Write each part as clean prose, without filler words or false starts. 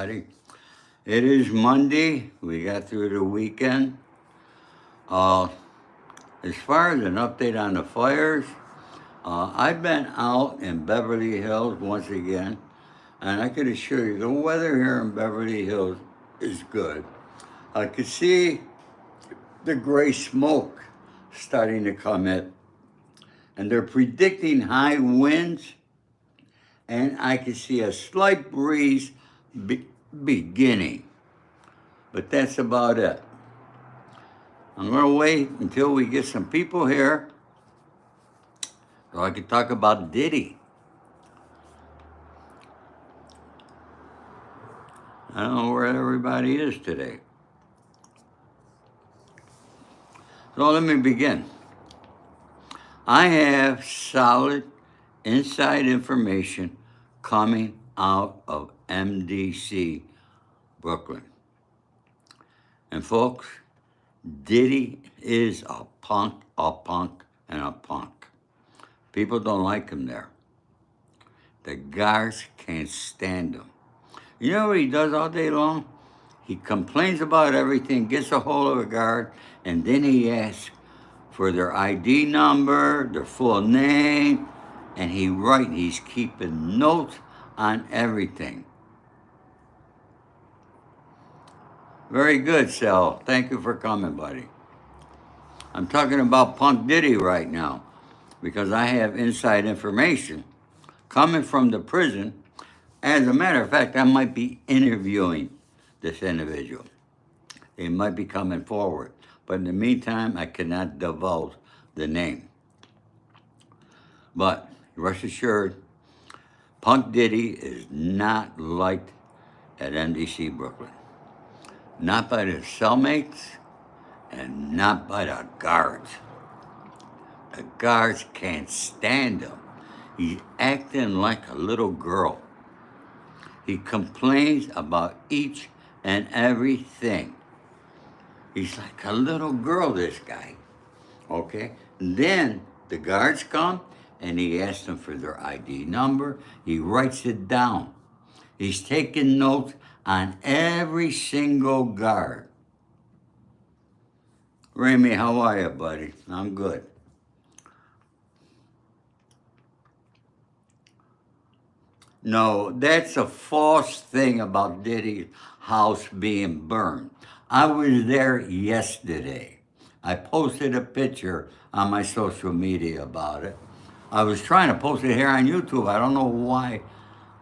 everybody. It is Monday. We got through the weekend. Uh, as far as an update on the fires, I've been out in Beverly Hills once again, and I can assure you the weather here in Beverly Hills is good. I could see the gray smoke starting to come in, and they're predicting high winds, and I can see a slight breeze beginning, but that's about it. I'm going to wait until we get some people here so I can talk about Diddy. I don't know where everybody is today. So let me begin. I have solid inside information coming out of MDC, Brooklyn. And folks, Diddy is a punk, and a punk. People don't like him there. The guards can't stand him. You know what he does all day long? He complains about everything, gets a hold of a guard, and then he asks for their ID number, their full name, and he's keeping notes on everything. Very good, Sal. Thank you for coming, buddy. I'm talking about Punk Diddy right now because I have inside information coming from the prison. As a matter of fact, I might be interviewing this individual. They might be coming forward. But in the meantime, I cannot divulge the name. But rest assured, Punk Diddy is not liked at MDC Brooklyn. Not by the cellmates and not by the guards. The guards can't stand him. He's acting like a little girl. He complains about each and everything. He's like a little girl, this guy. Okay? And then the guards come and he asks them for their ID number. He writes it down. He's taking notes on every single guard. Remy, how are you, buddy? I'm good. No, that's a false thing about Diddy's house being burned. I was there yesterday. I posted a picture on my social media about it. I was trying to post it here on YouTube. I don't know why.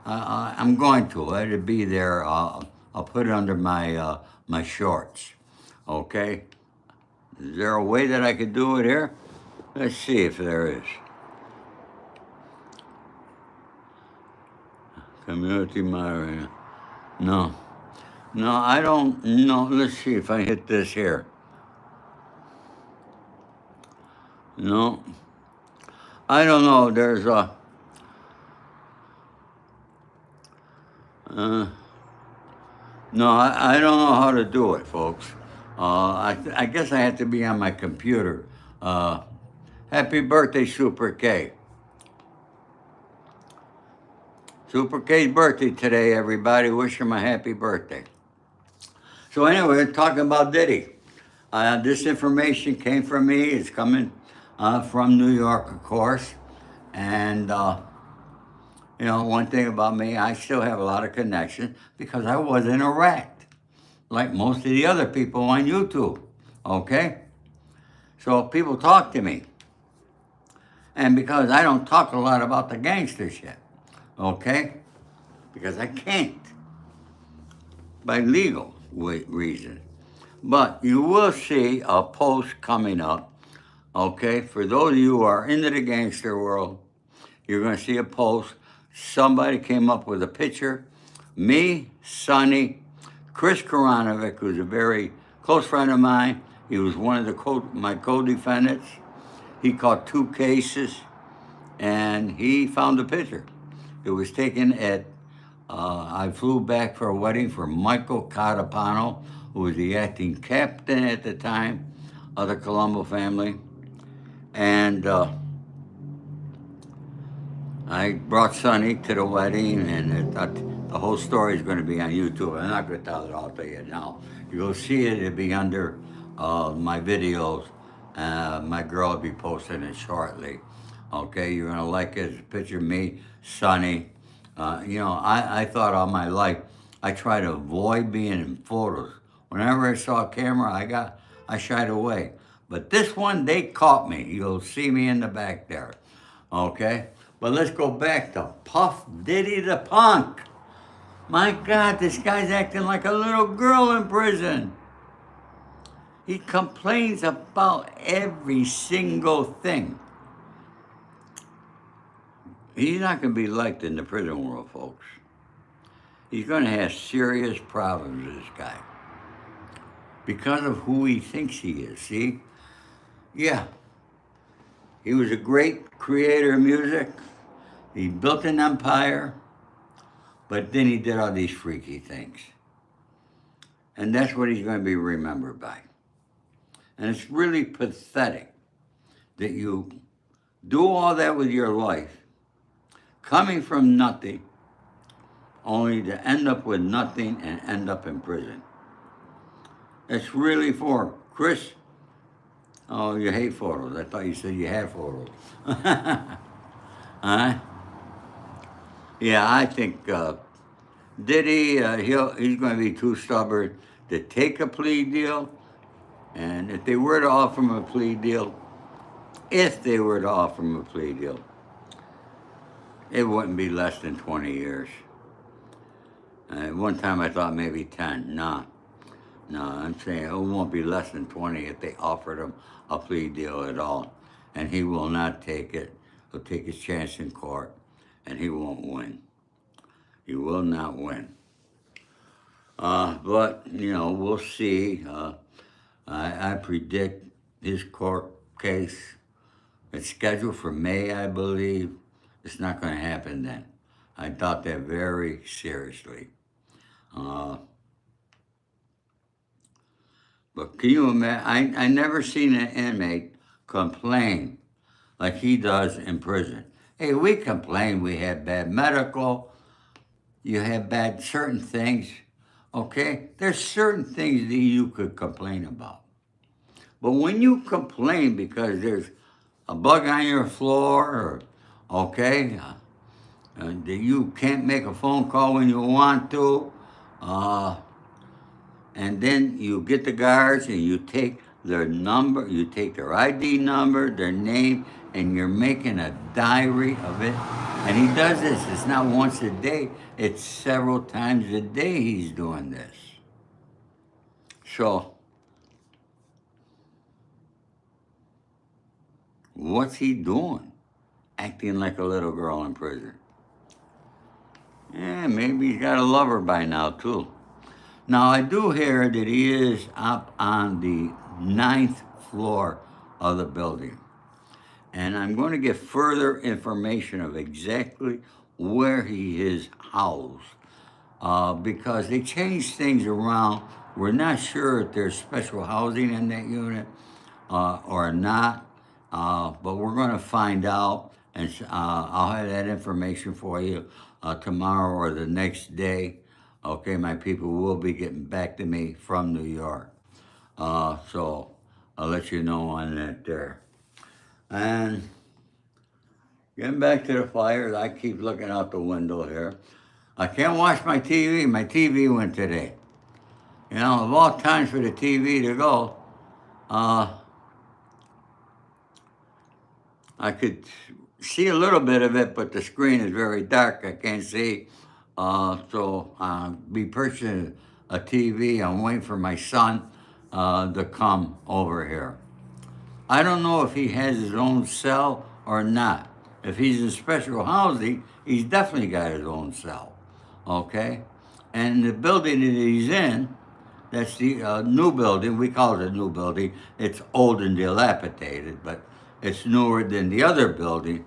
I'm going to. Let it be there. I'll put it under my shorts. Okay? Is there a way that I could do it here? Let's see if there is. Community moderator. No. No, I don't know. Let's see if I hit this here. No. I don't know. There's a... no, I don't know how to do it, folks. I guess I have to be on my computer. Happy birthday, Super K. Super K's birthday today, everybody. Wish him a happy birthday. So anyway, we're talking about Diddy. This information came from me. It's coming from New York, of course. And, you know, one thing about me, I still have a lot of connections because I was in Iraq, like most of the other people on YouTube, okay? So people talk to me. And because I don't talk a lot about the gangster shit, okay? Because I can't, by legal reason. But you will see a post coming up, okay? For those of you who are into the gangster world, you're going to see a post. Somebody came up with a picture. Me, Sonny, Chris Koranovic, who's a very close friend of mine. He was one of my co-defendants. He caught 2 cases, and he found the picture. It was taken at, I flew back for a wedding for Michael Catapano, who was the acting captain at the time of the Colombo family. And I brought Sonny to the wedding, and I The whole story is going to be on YouTube. I'm not going to tell it all to you now. You'll see it. It'll be under my videos. My girl will be posting it shortly. Okay, you're going to like it. It's a picture of me, Sonny. I thought all my life, I try to avoid being in photos. Whenever I saw a camera, I shied away. But this one, they caught me. You'll see me in the back there. Okay? But let's go back to Puff Diddy the Punk. My God, this guy's acting like a little girl in prison. He complains about every single thing. He's not going to be liked in the prison world, folks. He's going to have serious problems, this guy. Because of who he thinks he is, see? Yeah. He was a great creator of music. He built an empire. But then he did all these freaky things. And that's what he's going to be remembered by. And it's really pathetic that you do all that with your life, coming from nothing, only to end up with nothing and end up in prison. It's really for Chris. Oh, you hate photos. I thought you said you had photos. Huh? Yeah, I think Diddy, he's going to be too stubborn to take a plea deal. And if they were to offer him a plea deal, it wouldn't be less than 20 years. One time I thought maybe 10. No, I'm saying it won't be less than 20 if they offered him a plea deal at all. And he will not take it. He'll take his chance in court, and he won't win. He will not win. But, we'll see. I predict his court case, it's scheduled for May, I believe. It's not going to happen then. I thought that very seriously. But can you imagine? I never seen an inmate complain like he does in prison. Hey, we complain we have bad medical, you have bad certain things, okay? There's certain things that you could complain about. But when you complain because there's a bug on your floor, or, that you can't make a phone call when you want to, and then you get the guards and you take their number, you take their ID number, their name, and you're making a diary of it. And he does this. It's not once a day. It's several times a day he's doing this. So, what's he doing? Acting like a little girl in prison. Yeah, maybe he's got a lover by now, too. Now, I do hear that he is up on the 9th floor of the building. And I'm going to get further information of exactly where he is housed. Because they changed things around. We're not sure if there's special housing in that unit or not. But we're going to find out. And I'll have that information for you tomorrow or the next day. Okay, my people will be getting back to me from New York. So I'll let you know on that there. And getting back to the fires, I keep looking out the window here. I can't watch my TV. My TV went today. Of all times for the TV to go, I could see a little bit of it, but the screen is very dark. I can't see. So I'll be purchasing a TV. I'm waiting for my son to come over here. I don't know if he has his own cell or not. If he's in special housing, he's definitely got his own cell, okay? And the building that he's in, that's the new building. We call it a new building. It's old and dilapidated, but it's newer than the other building,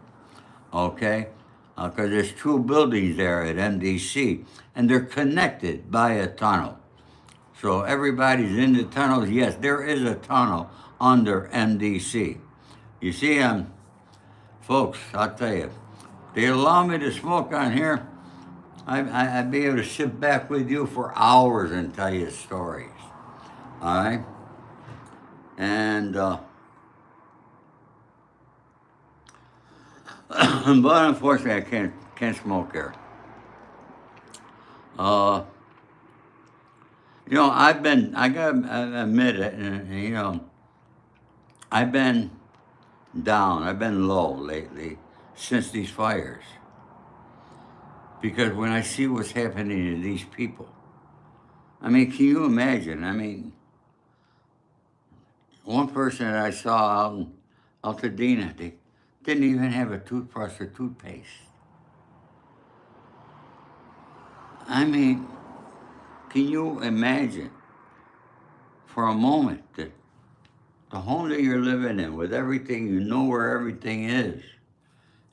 okay? Because there's two buildings there at MDC, and they're connected by a tunnel. So everybody's in the tunnels. Yes, there is a tunnel under MDC. You see, folks, I'll tell you, they allow me to smoke on here. I'd be able to sit back with you for hours and tell you stories. All right? And, but unfortunately, I can't smoke here. Uh, I gotta admit it, and I've been down, I've been low lately since these fires. Because when I see what's happening to these people, I mean, can you imagine? I mean, one person that I saw out in Altadena, they didn't even have a toothbrush or toothpaste. I mean, can you imagine for a moment that the home that you're living in with everything, you know where everything is,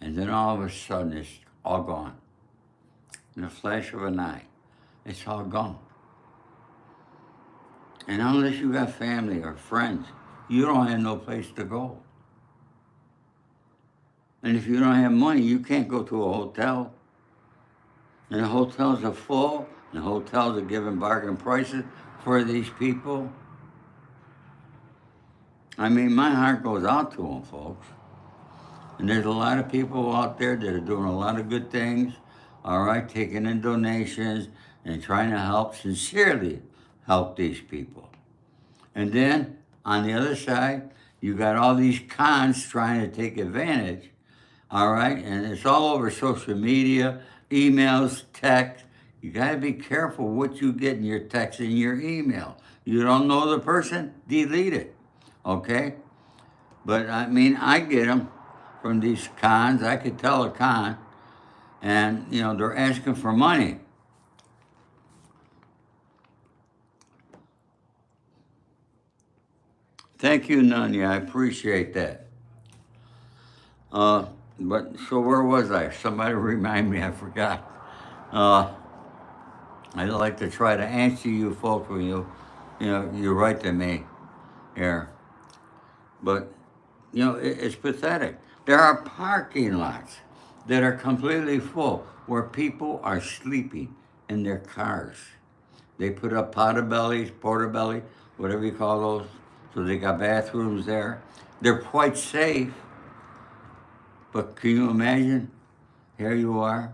and then all of a sudden it's all gone. In a flash of an eye, it's all gone. And unless you got family or friends, you don't have no place to go. And if you don't have money, you can't go to a hotel. And the hotels are full, and the hotels are giving bargain prices for these people. I mean, my heart goes out to them, folks. And there's a lot of people out there that are doing a lot of good things, all right, taking in donations and trying to help, sincerely help these people. And then, on the other side, you got all these cons trying to take advantage, all right? And it's all over social media, emails, text. You got to be careful what you get in your text and your email. You don't know the person, delete it, okay? But I mean, I get them from these cons. I could tell a con, and they're asking for money. Thank you, Nunya. I appreciate that. But so where was I? Somebody remind me. I forgot. Uh, I'd like to try to answer you folks when you write to me here. But it's pathetic. There are parking lots that are completely full where people are sleeping in their cars. They put up portobelly, whatever you call those. So they got bathrooms there. They're quite safe. But can you imagine? Here you are,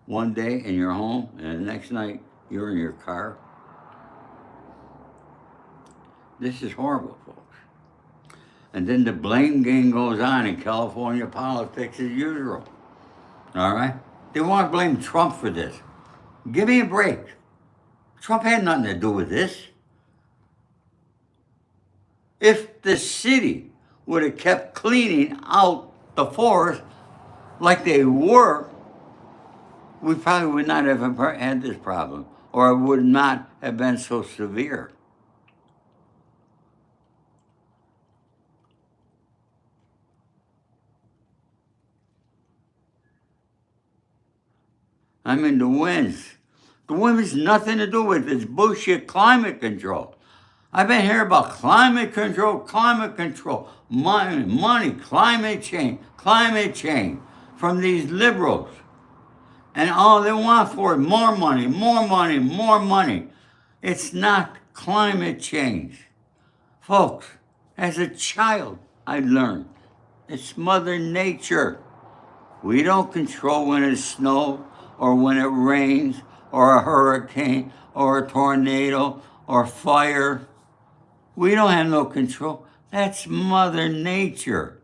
one day in your home, and the next night you're in your car. This is horrible, folks. And then the blame game goes on in California politics as usual. All right? They want to blame Trump for this. Give me a break. Trump had nothing to do with this. If the city would have kept cleaning out the forest like they were, we probably would not have had this problem, or it would not have been so severe. I mean, the winds. The wind has nothing to do with this bullshit climate control. I've been hearing about climate control, money, climate change from these liberals. And all they want for is more money, more money, more money. It's not climate change. Folks, as a child, I learned it's Mother Nature. We don't control when it snows or when it rains or a hurricane or a tornado or fire. We don't have no control. That's Mother Nature.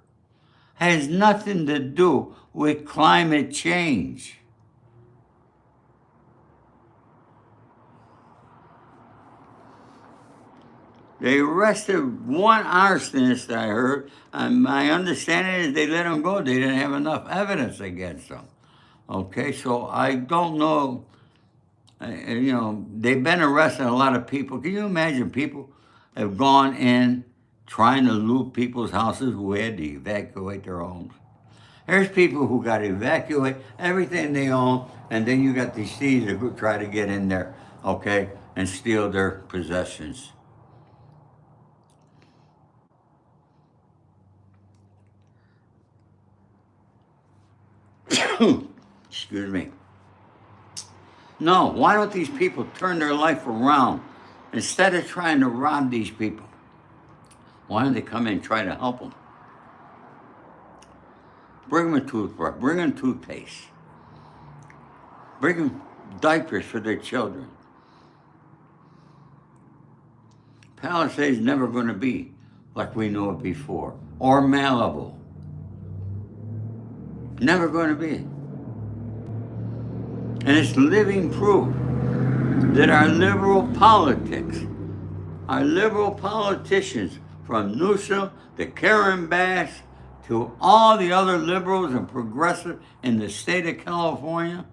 Has nothing to do with climate change. They arrested one arsonist, I heard, and my understanding is they let him go. They didn't have enough evidence against him. Okay, so I don't know. They've been arresting a lot of people. Can you imagine people have gone in trying to loot people's houses who had to evacuate their homes? There's people who got to evacuate everything they own, and then you got these thieves that try to get in there, okay, and steal their possessions. Excuse me. No, why don't these people turn their life around? Instead of trying to rob these people, why don't they come in and try to help them? Bring them a toothbrush, bring them toothpaste, bring them diapers for their children. Palisades never going to be like we knew it before, or Malibu. Never going to be. And it's living proof that our liberal politicians, from Newsom to Karen Bass to all the other liberals and progressives in the state of California,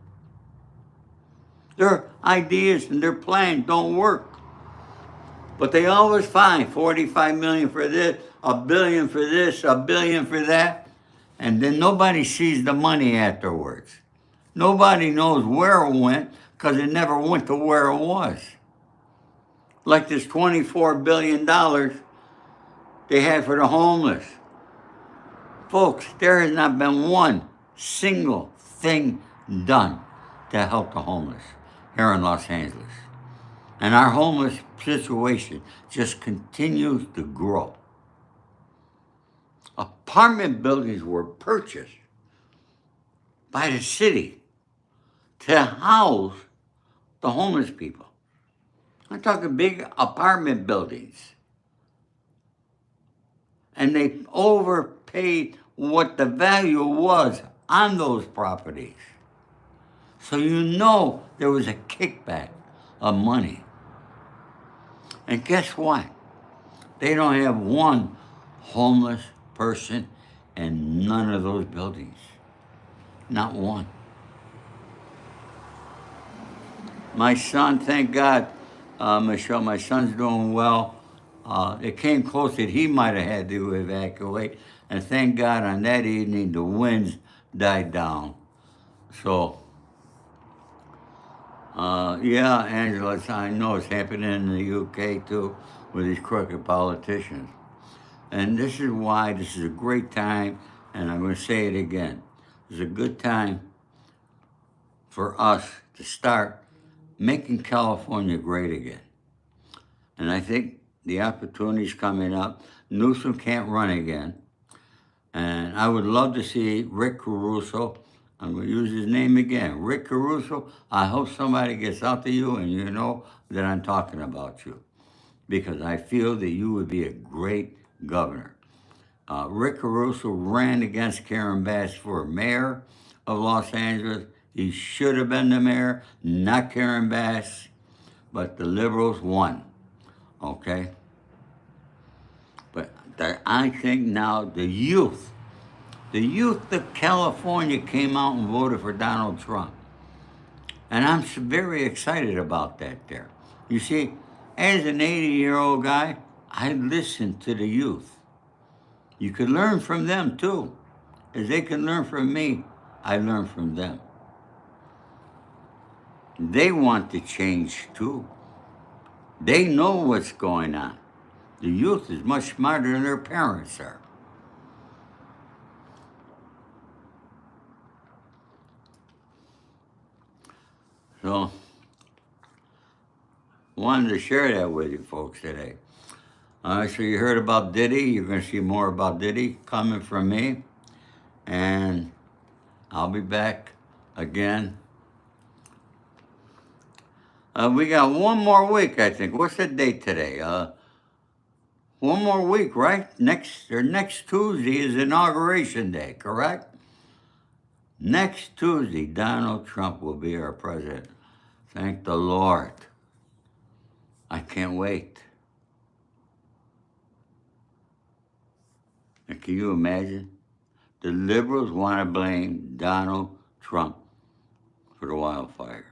their ideas and their plans don't work. But they always find 45 million for this, a billion for this, a billion for that, and then nobody sees the money afterwards. Nobody knows where it went because it never went to where it was. Like this $24 billion they had for the homeless. Folks, there has not been one single thing done to help the homeless here in Los Angeles. And our homeless situation just continues to grow. Apartment buildings were purchased by the city to house the homeless people. I'm talking big apartment buildings. And they overpaid what the value was on those properties. So you know there was a kickback of money. And guess what? They don't have one homeless person in none of those buildings. Not one. My son, thank God, Michelle, my son's doing well. It came close that he might have had to evacuate. And thank God on that evening the winds died down. So, yeah, Angela, I know it's happening in the UK too with these crooked politicians. And this is why this is a great time, and I'm going to say it again. It's a good time for us to start making California great again. And I think the opportunity's coming up. Newsom can't run again. And I would love to see Rick Caruso. I'm going to use his name again. Rick Caruso, I hope somebody gets out to you and you know that I'm talking about you. Because I feel that you would be a great governor. Rick Caruso ran against Karen Bass for mayor of Los Angeles. He should have been the mayor, not Karen Bass, but the liberals won, okay? But I think now the youth of California came out and voted for Donald Trump. And I'm very excited about that there. You see, as an 80-year-old guy, I listen to the youth. You can learn from them too. As they can learn from me, I learn from them. They want to change too. They know what's going on. The youth is much smarter than their parents are. So, wanted to share that with you folks today. So you heard about Diddy. You're going to see more about Diddy coming from me. And I'll be back again. We got one more week, I think. What's the date today? One more week, right? Next Tuesday is Inauguration Day, correct? Next Tuesday, Donald Trump will be our president. Thank the Lord. I can't wait. And can you imagine? The liberals want to blame Donald Trump for the wildfires.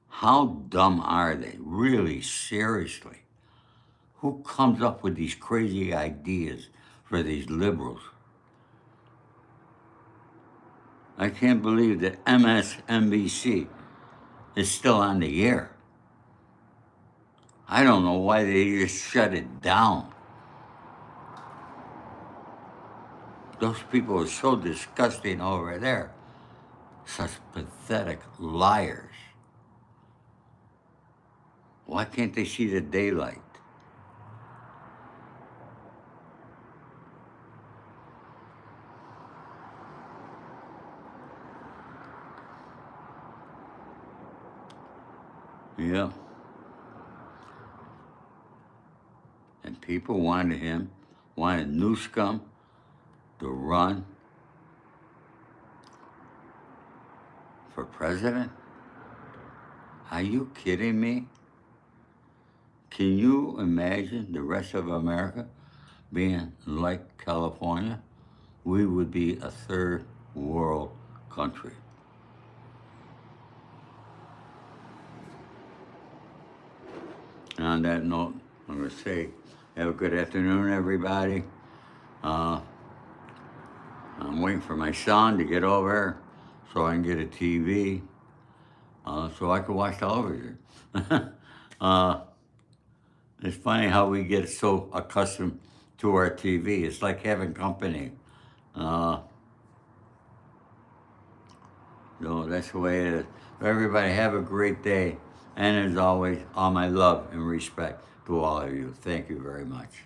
How dumb are they? Really, seriously. Who comes up with these crazy ideas for these liberals? I can't believe that MSNBC is still on the air. I don't know why they just shut it down. Those people are so disgusting over there. Such pathetic liars. Why can't they see the daylight? Yeah. And people wanted New Scum to run for president? Are you kidding me? Can you imagine the rest of America being like California? We would be a third world country. And on that note, I'm going to say, have a good afternoon, everybody. Uh, I'm waiting for my son to get over so I can get a TV, so I can watch television. uh, it's funny how we get so accustomed to our TV. It's like having company. Uh, that's the way it is. Everybody have a great day. And as always, all my love and respect to all of you. Thank you very much.